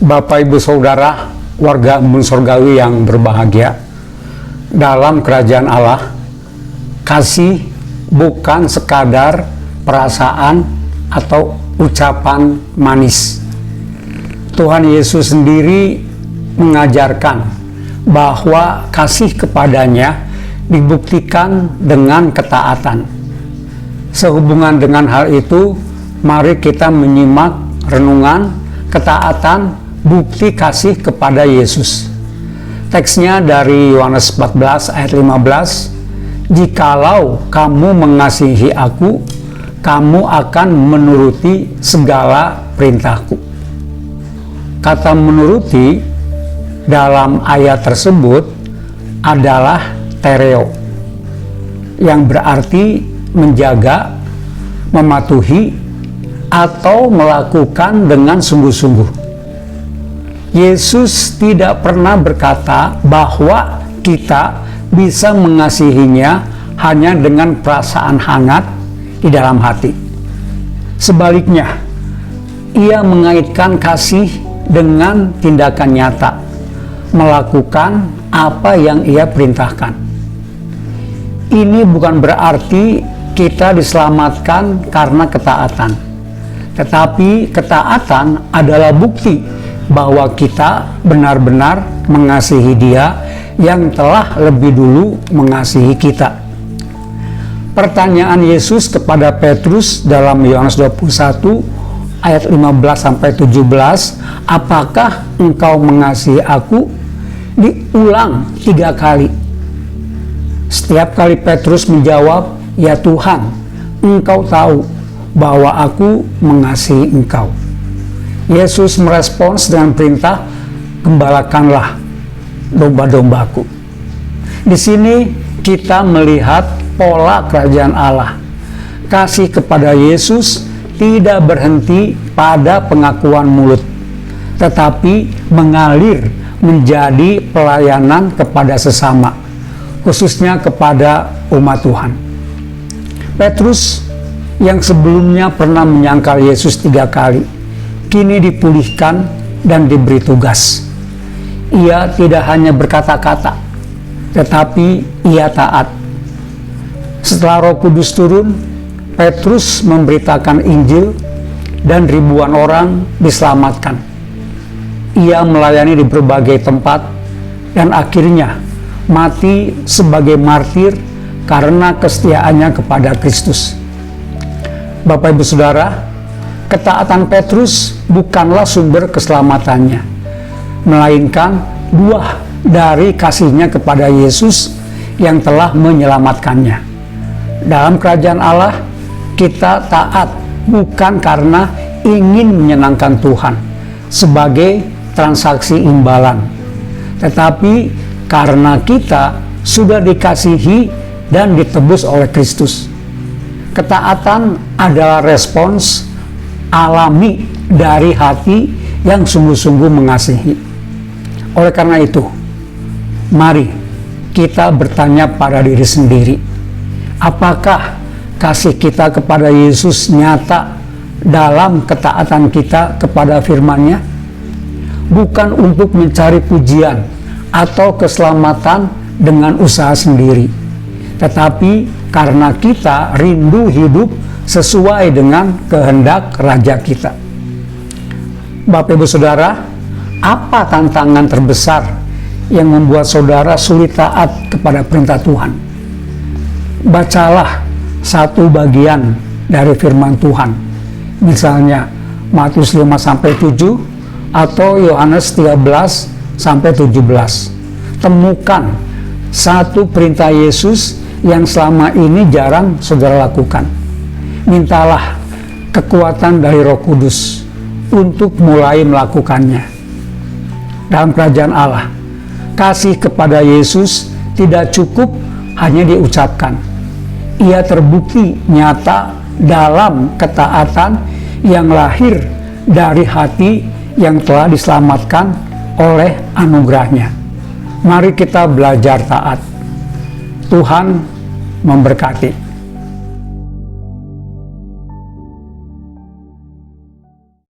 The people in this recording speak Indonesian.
Bapak Ibu Saudara, warga embun surgawi yang berbahagia, dalam kerajaan Allah, kasih bukan sekadar perasaan atau ucapan manis. Tuhan Yesus sendiri mengajarkan bahwa kasih kepadanya dibuktikan dengan ketaatan. Sehubungan dengan hal itu, mari kita menyimak renungan ketaatan bukti kasih kepada Yesus. Teksnya dari Yohanes 14 ayat 15. Jikalau kamu mengasihi aku, kamu akan menuruti segala perintahku. Kata menuruti dalam ayat tersebut adalah tereo, yang berarti menjaga, mematuhi, atau melakukan dengan sungguh-sungguh. Yesus tidak pernah berkata bahwa kita bisa mengasihinya hanya dengan perasaan hangat di dalam hati. Sebaliknya, ia mengaitkan kasih dengan tindakan nyata, melakukan apa yang ia perintahkan. Ini bukan berarti kita diselamatkan karena ketaatan, tetapi ketaatan adalah bukti bahwa kita benar-benar mengasihi Dia yang telah lebih dulu mengasihi kita. Pertanyaan Yesus kepada Petrus dalam Yohanes 21 ayat 15-17, apakah engkau mengasihi aku? Diulang 3 kali. Setiap kali Petrus menjawab, ya Tuhan, engkau tahu bahwa aku mengasihi engkau. Yesus merespons dengan perintah, gembalakanlah domba-dombaku. Di sini kita melihat pola kerajaan Allah. Kasih kepada Yesus tidak berhenti pada pengakuan mulut, tetapi mengalir menjadi pelayanan kepada sesama, khususnya kepada umat Tuhan. Petrus yang sebelumnya pernah menyangkal Yesus 3 kali, kini dipulihkan dan diberi tugas. Ia tidak hanya berkata-kata, tetapi ia taat. Setelah Roh Kudus turun, Petrus memberitakan Injil dan ribuan orang diselamatkan. Ia melayani di berbagai tempat dan akhirnya mati sebagai martir karena kesetiaannya kepada Kristus. Bapak Ibu Saudara, ketaatan Petrus bukanlah sumber keselamatannya, melainkan buah dari kasihnya kepada Yesus yang telah menyelamatkannya. Dalam kerajaan Allah, kita taat bukan karena ingin menyenangkan Tuhan sebagai transaksi imbalan, tetapi karena kita sudah dikasihi dan ditebus oleh Kristus. Ketaatan adalah respons alami dari hati yang sungguh-sungguh mengasihi. Oleh karena itu, mari kita bertanya pada diri sendiri, apakah kasih kita kepada Yesus nyata dalam ketaatan kita kepada firman-Nya? Bukan untuk mencari pujian atau keselamatan dengan usaha sendiri, tetapi karena kita rindu hidup sesuai dengan kehendak Raja kita. Bapak Ibu Saudara, apa tantangan terbesar yang membuat saudara sulit taat kepada perintah Tuhan? Bacalah satu bagian dari firman Tuhan, misalnya Matius 5-7 atau Yohanes 13-17. Temukan satu perintah Yesus yang selama ini jarang saudara lakukan. Mintalah kekuatan dari Roh Kudus untuk mulai melakukannya. Dalam kerajaan Allah, kasih kepada Yesus tidak cukup hanya diucapkan. Ia terbukti nyata dalam ketaatan yang lahir dari hati yang telah diselamatkan oleh anugerah-Nya. Mari kita belajar taat. Tuhan memberkati.